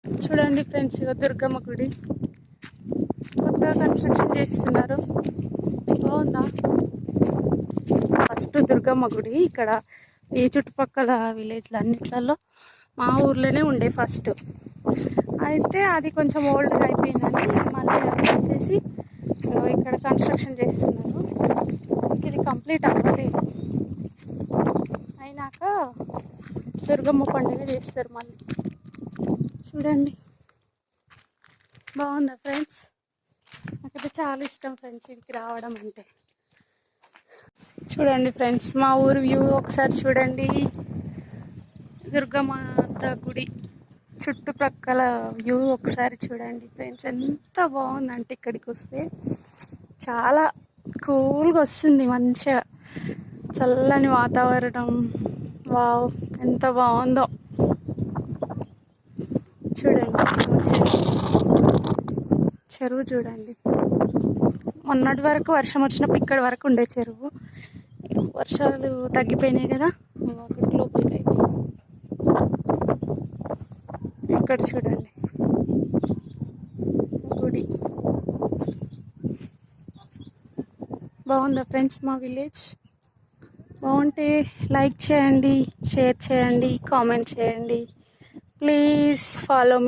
చూడండి ఫ్రెండ్స్, ఇక దుర్గమ్మ గుడి కొత్తగా కన్స్ట్రక్షన్ చేస్తున్నారు. బాగుందా? ఫస్ట్ దుర్గమ్మ గుడి ఇక్కడ ఈ చుట్టుపక్కల విలేజ్లు అన్నిట్లలో మా ఊర్లోనే ఉండే ఫస్ట్. అయితే అది కొంచెం ఓల్డ్గా అయిపోయిందని మళ్ళీ తీసేసి ఇక్కడ కన్స్ట్రక్షన్ చేస్తున్నారు. ఇది కంప్లీట్ అవ్వలేదు. అయినాక దుర్గమ్మ పండుగ చేస్తారు మళ్ళీ. చూడండి, బాగుందా ఫ్రెండ్స్? నాకైతే చాలా ఇష్టం ఫ్రెండ్స్ ఇక్కడికి రావడం అంటే. చూడండి ఫ్రెండ్స్, మా ఊరు వ్యూ ఒకసారి చూడండి. దుర్గమాత గుడి చుట్టుప్రక్కల వ్యూ ఒకసారి చూడండి ఫ్రెండ్స్. ఎంత బాగుందంటే ఇక్కడికి వస్తే చాలా కూల్గా వస్తుంది, మంచిగా చల్లని వాతావరణం. వావ్, ఎంత బాగుందో చూడండి. చెరువు చూడండి. మొన్నటి వరకు వర్షం వచ్చినప్పుడు ఇక్కడ వరకు ఉండే చెరువు, వర్షాలు తగ్గిపోయినాయి కదా, ఒకటి లోపలికి అయిపోయింది. ఇక్కడ చూడండి గుడి. బాగుందా ఫ్రెండ్స్ మా విలేజ్? బాగుంటే లైక్ చేయండి, షేర్ చేయండి, కామెంట్ చేయండి. Please follow me.